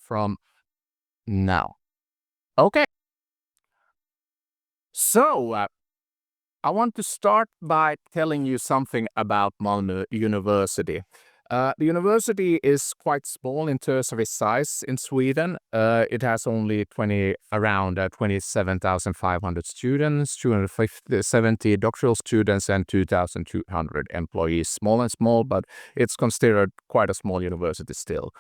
from now. Okay. So, I want to start by telling you something about Malmö University. The university is quite small in terms of its size in Sweden. It has only around 27,500 students, 270 doctoral students, and 2,200 employees. Small and small, but it's considered quite a small university still.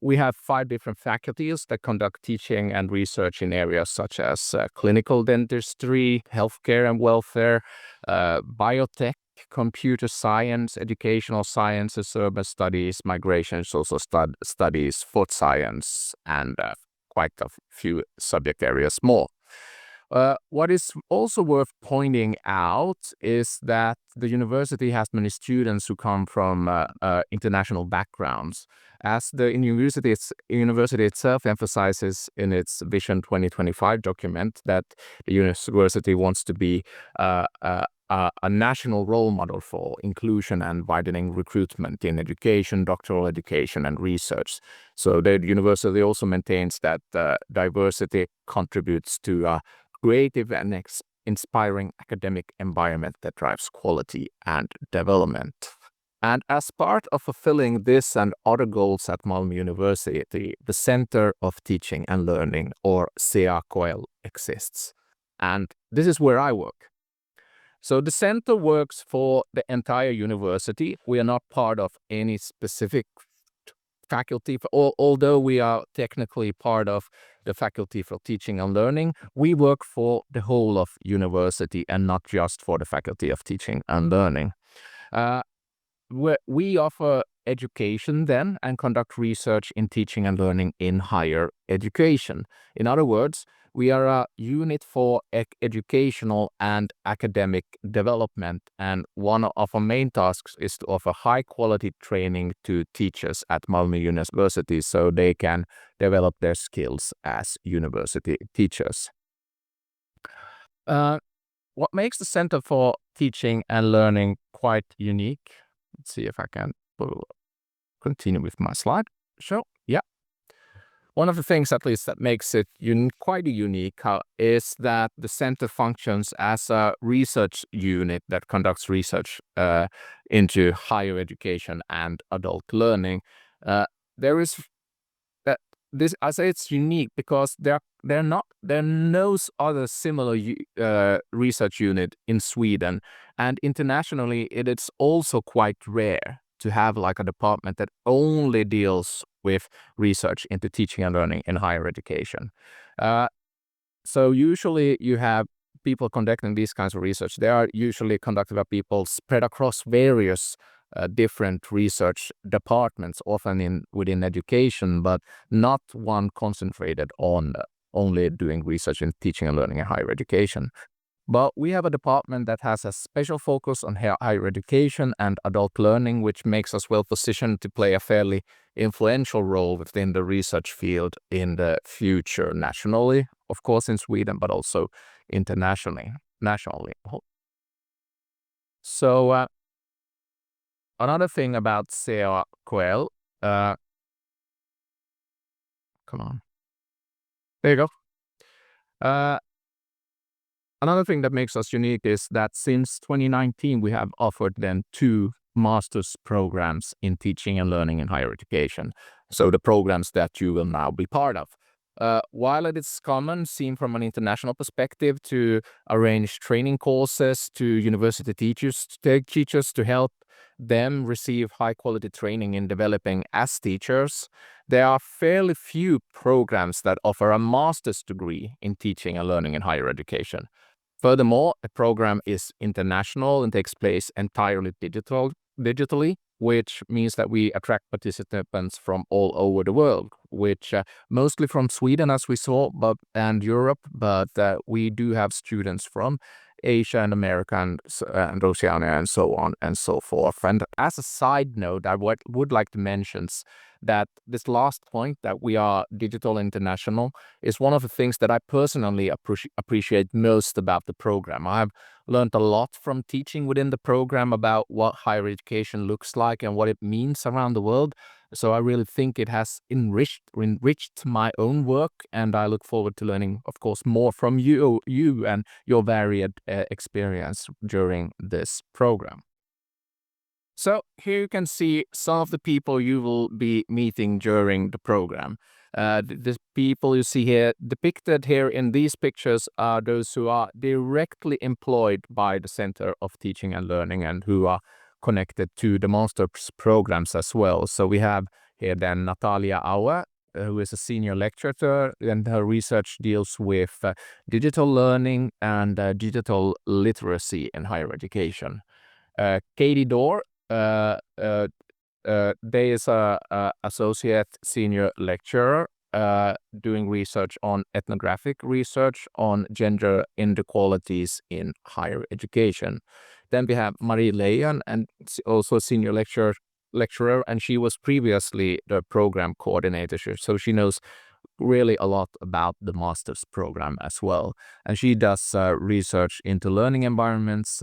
We have 5 different faculties that conduct teaching and research in areas such as clinical dentistry, healthcare and welfare, biotech, computer science, educational sciences, urban studies, migration, social studies, food science, and quite a few subject areas more. What is also worth pointing out is that the university has many students who come from international backgrounds. As the university itself emphasizes in its Vision 2025 document that the university wants to be a national role model for inclusion and widening recruitment in education, doctoral education, and research. So the university also maintains that diversity contributes to a creative and inspiring academic environment that drives quality and development. And as part of fulfilling this and other goals at Malmö University, the Center of Teaching and Learning, or CAKL, exists. And this is where I work. So the center works for the entire university. We are not part of any specific faculty, although we are technically part of the Faculty for Teaching and Learning. We work for the whole of university and not just for the Faculty of Teaching and Learning. We offer education then and conduct research in teaching and learning in higher education. In other words, we are a unit for educational and academic development, and one of our main tasks is to offer high-quality training to teachers at Malmö University so they can develop their skills as university teachers. What makes the Center for Teaching and Learning quite unique? Let's see if I can continue with my slide. Sure. Yeah. One of the things, at least, that makes it quite unique is that the center functions as a research unit that conducts research into higher education and adult learning. There is this. I say it's unique because there are no other similar research unit in Sweden, and internationally it is also quite rare to have like a department that only deals with research into teaching and learning in higher education. So usually you have people conducting these kinds of research. They are usually conducted by people spread across various different research departments, often within education, but not one concentrated on only doing research in teaching and learning in higher education. But we have a department that has a special focus on higher education and adult learning, which makes us well positioned to play a fairly influential role within the research field in the future, nationally, of course, in Sweden, but also internationally. So another thing about CAKL, come on, there you go. Another thing that makes us unique is that since 2019, we have offered then 2 master's programs in teaching and learning in higher education. So the programs that you will now be part of. While it is common, seen from an international perspective, to arrange training courses to university teachers to help them receive high-quality training in developing as teachers, there are fairly few programs that offer a master's degree in teaching and learning in higher education. Furthermore, the program is international and takes place entirely digitally, which means that we attract participants from all over the world, which mostly from Sweden, as we saw, and Europe, but we do have students from Asia and America and Oceania and so on and so forth. And as a side note, I would like to mention that this last point, that we are digital international, is one of the things that I personally appreciate most about the program. I've learned a lot from teaching within the program about what higher education looks like and what it means around the world. So I really think it has enriched my own work, and I look forward to learning, of course, more from you and your varied experience during this program. So here you can see some of the people you will be meeting during the program. The people you see here depicted here in these pictures are those who are directly employed by the Center of Teaching and Learning and who are connected to the master's programs as well. So we have here then Natalia Auer, who is a senior lecturer, and her research deals with digital learning and digital literacy in higher education. Katie Dorr, they is a associate senior lecturer doing research on ethnographic research on gender inequalities in higher education. Then we have Marie Leyen, and also a senior lecturer, and she was previously the program coordinator, so she knows really a lot about the master's program as well. And she does research into learning environments,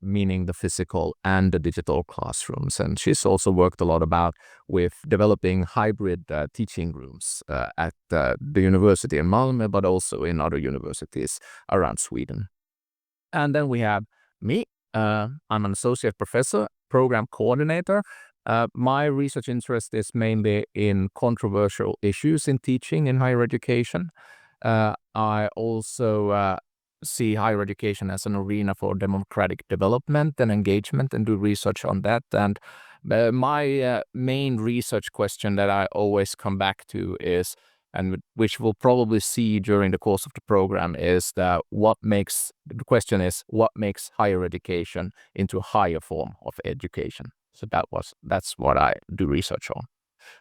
meaning the physical and the digital classrooms. And she's also worked a lot with developing hybrid teaching rooms at the university in Malmö, but also in other universities around Sweden. And then we have me. I'm an associate professor, program coordinator. My research interest is mainly in controversial issues in teaching in higher education. I also see higher education as an arena for democratic development and engagement and do research on that. And my main research question that I always come back to is, and which we'll probably see during the course of the program, is that the question is what makes higher education into a higher form of education. So that's what I do research on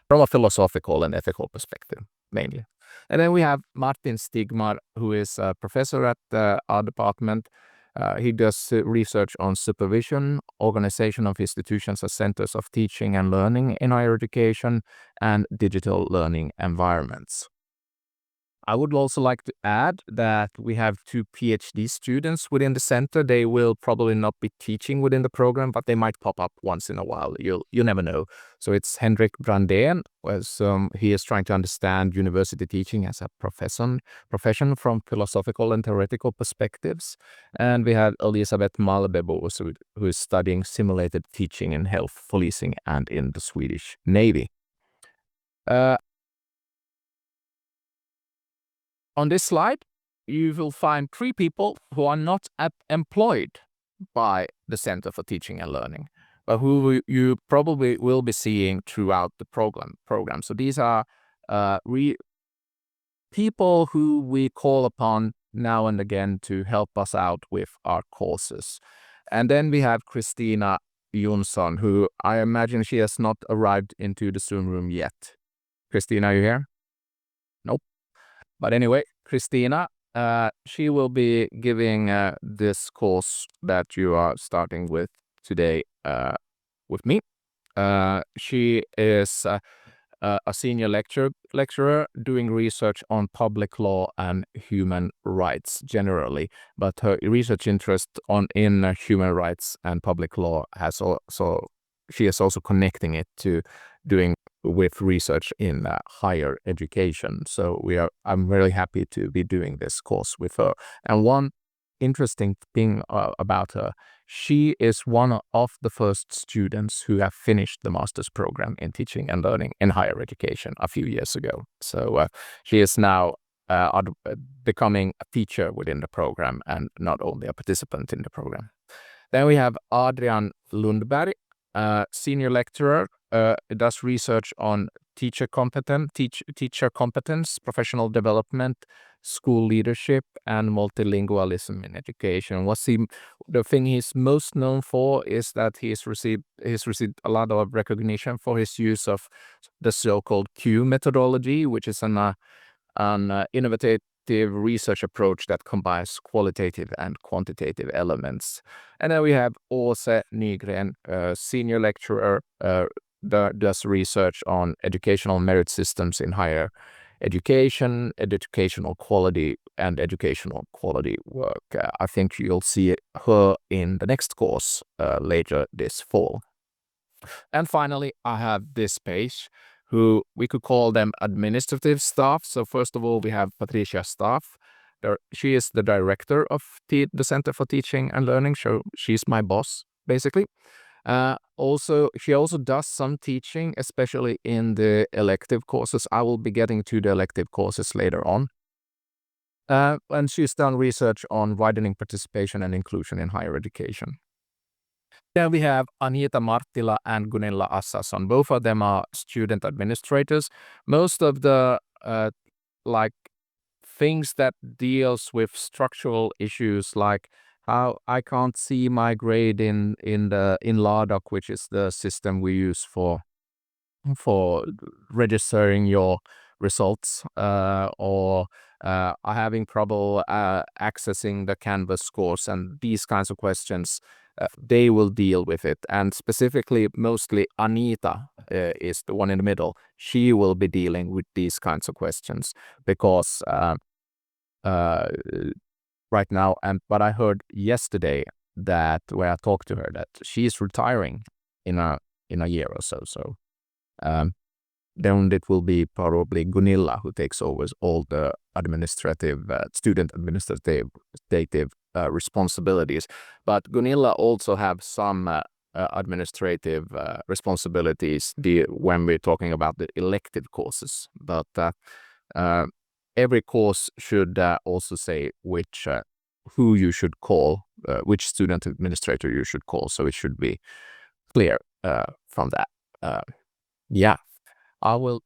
from a philosophical and ethical perspective, mainly. And then we have Martin Stigmar, who is a professor at our department. He does research on supervision, organization of institutions as centers of teaching and learning in higher education, and digital learning environments. I would also like to add that we have 2 PhD students within the center. They will probably not be teaching within the program, but they might pop up once in a while. You never know. So it's Henrik Brandén, as he is trying to understand university teaching as a profession from philosophical and theoretical perspectives. And we have Elisabeth Malbebo, who is studying simulated teaching in health policing and in the Swedish Navy. On this slide, you will find 3 people who are not employed by the Center for Teaching and Learning, but who you probably will be seeing throughout the program. So these are people who we call upon now and again to help us out with our courses. And then we have Christina Jonsson, who I imagine she has not arrived into the Zoom room yet. Christina, are you here? Nope. But anyway, Christina, she will be giving this course that you are starting with today with me. She is a senior lecturer doing research on public law and human rights generally, but her research interest in human rights and public law she is also connecting it to doing with research in higher education. So I'm really happy to be doing this course with her. And one interesting thing about her, she is one of the first students who have finished the master's program in teaching and learning in higher education a few years ago. So she is now becoming a teacher within the program and not only a participant in the program. Then we have Adrian Lundberg, senior lecturer, does research on teacher competence, professional development, school leadership, and multilingualism in education. The thing he's most known for is that he's received a lot of recognition for his use of the so-called Q methodology, which is an innovative research approach that combines qualitative and quantitative elements. And then we have Åse Nygren, senior lecturer, does research on educational merit systems in higher education, educational quality, and educational quality work. I think you'll see her in the next course later this fall. And finally, I have this page, who we could call them administrative staff. So first of all, we have Patricia Staff. She is the director of the Center for Teaching and Learning. So she's my boss, basically. She also does some teaching, especially in the elective courses. I will be getting to the elective courses later on. And she's done research on widening participation and inclusion in higher education. Then we have Anita Marttila and Gunilla Assason. Both of them are student administrators. Most of the like things that deals with structural issues, like how I can't see my grade in LADOC, which is the system we use for registering your results, or are having trouble accessing the Canvas scores, and these kinds of questions. They will deal with it, and specifically, mostly Anita is the one in the middle. She will be dealing with these kinds of questions because right now, but I heard yesterday that where I talked to her that she's retiring in a year or so. So then it will be probably Gunilla who takes over all the student administrative responsibilities. But Gunilla also have some administrative responsibilities when we're talking about the elective courses. But every course should also say who you should call, which student administrator you should call. So it should be clear from that. Yeah. I will